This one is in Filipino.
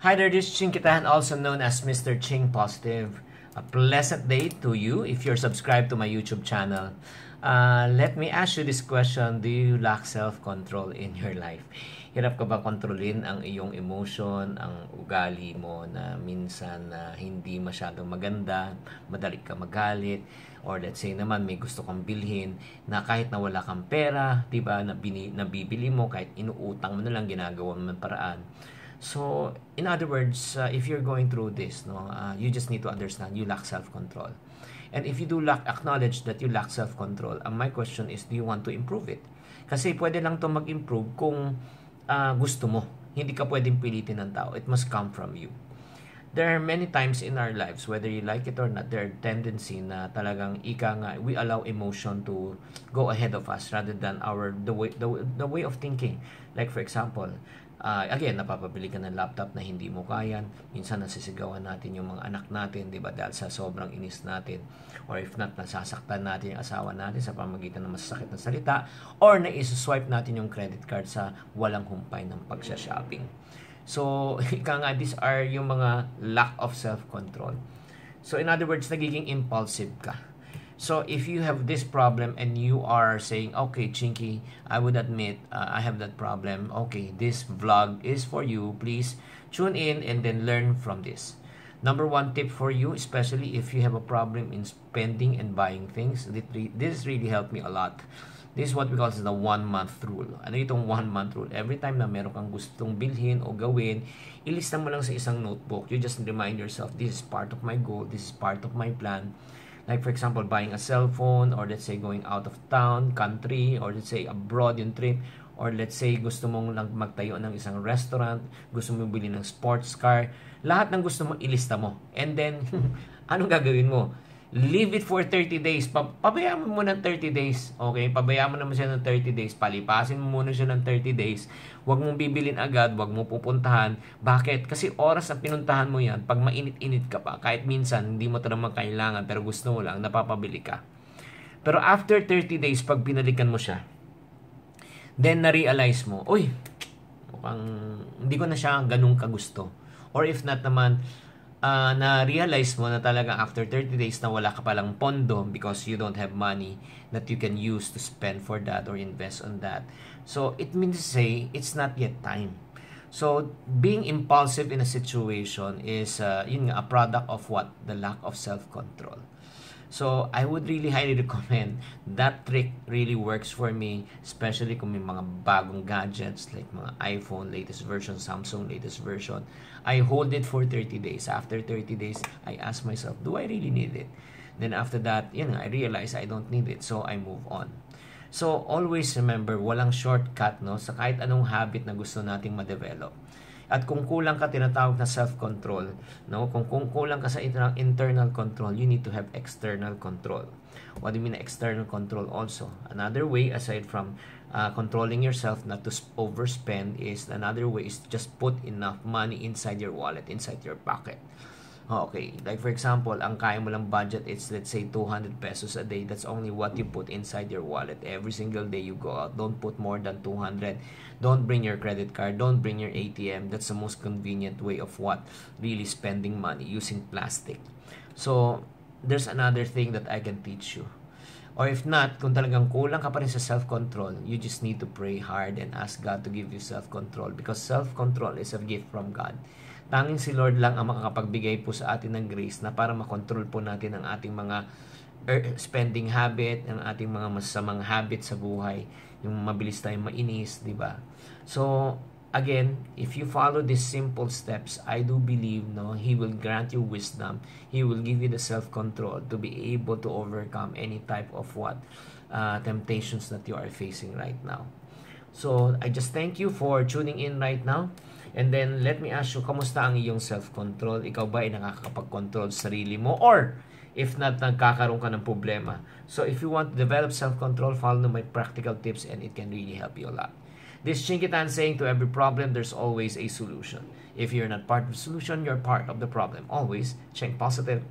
Hi there, this is Ching Kitahan, also known as Mr. Ching Positive. A pleasant day to you if you're subscribed to my YouTube channel. Let me ask you this question. Do you lack self-control in your life? Hirap ka ba kontrolin ang iyong emotion, ang ugali mo na minsan hindi masyadong maganda, madali ka magalit, or let's say naman may gusto kang bilhin na kahit na wala kang pera, diba, nabibili mo, kahit inuutang mo na lang, ginagawa mo ng paraan. So, in other words, if you're going through this, you just need to understand you lack self-control. And if you do acknowledge that you lack self-control, my question is, do you want to improve it? Kasi pwede lang to mag-improve kung gusto mo. Hindi ka pwedeng pilitin ng tao. It must come from you. There are many times in our lives, whether you like it or not, there are tendency na talagang we allow emotion to go ahead of us rather than the way of thinking. Like for example, again, napapabili ka ng laptop na hindi mo kaya. Minsan nasisigawan natin yung mga anak natin, di ba? Dahil sa sobrang inis natin. Or if not, nasasaktan natin yung asawa natin sa pamagitan ng masasakit na salita. Or naisaswipe natin yung credit card sa walang humpay ng pagsha-shopping. So, these are yung mga lack of self-control. So, in other words, nagiging impulsive ka. So, if you have this problem and you are saying, okay, Chinky, I would admit I have that problem. Okay, this vlog is for you. Please tune in and then learn from this. Number one tip for you, especially if you have a problem in spending and buying things, this really helped me a lot. This is what we call the 1 month rule. Ano itong 1 month rule? Every time na meron kang gustong bilhin o gawin, ilista mo lang sa isang notebook. You just remind yourself, this is part of my goal, this is part of my plan. Like for example, buying a cell phone, or let's say going out of town, country, or let's say abroad yung trip, or let's say gusto mong lang magtayo ng isang restaurant, gusto mong bili ng sports car, lahat ng gusto mo ilista mo. And then, anong gagawin mo? Leave it for 30 days. Pabayaan mo muna ng 30 days. Okay? Pabayaan mo naman siya ng 30 days. Palipasin mo muna siya ng 30 days. Huwag mong bibilin agad. Huwag mo pupuntahan. Bakit? Kasi oras na pinuntahan mo yan, pag mainit-init ka pa, kahit minsan hindi mo ito naman kailangan, pero gusto mo lang, napapabili ka. Pero after 30 days, pag binalikan mo siya, then na-realize mo, uy, mukhang hindi ko na siya ganun kagusto. Or if not naman, na-realize mo na talaga after 30 days na wala ka palang pondo because you don't have money that you can use to spend for that or invest on that. So, it means to say, it's not yet time. So, being impulsive in a situation is a product of what? The lack of self-control. So, I would really highly recommend that trick really works for me, especially kung may mga bagong gadgets like mga iPhone, latest version, Samsung, latest version. I hold it for 30 days. After 30 days, I ask myself, do I really need it? Then after that, I realize I don't need it, so I move on. So, always remember, walang shortcut sa kahit anong habit na gusto nating ma-develop. At kung kulang ka, tinatawag na self-control. Kung kulang ka sa internal control, you need to have external control. What do you mean external control also? Another way, aside from controlling yourself not to overspend, is another way is just put enough money inside your wallet, inside your pocket. Okay, like for example, ang kaya mo lang budget is let's say 200 pesos a day. That's only what you put inside your wallet. Every single day you go out, don't put more than 200. Don't bring your credit card, don't bring your ATM. That's the most convenient way of what? Really spending money, using plastic. So, there's another thing that I can teach you. Or if not, kung talagang kulang ka pa rin sa self-control, you just need to pray hard and ask God to give you self-control, because self-control is a gift from God. Tanging si Lord lang ang makakapagbigay po sa atin ng grace na para makontrol po natin ang ating mga spending habit, ang ating mga masasamang habit sa buhay, yung mabilis tayong mainis, di ba? So, again, if you follow these simple steps, I do believe He will grant you wisdom. He will give you the self-control to be able to overcome any type of temptations that you are facing right now. So, I just thank you for tuning in right now. And then, let me ask you, kamusta ang iyong self-control? Ikaw ba ay nakakapag-control sa sarili mo? Or, if not, nagkakaroon ka ng problema. So, if you want to develop self-control, follow my practical tips and it can really help you a lot. This Ching Kitan saying, to every problem, there's always a solution. If you're not part of the solution, you're part of the problem. Always, Ching Positive.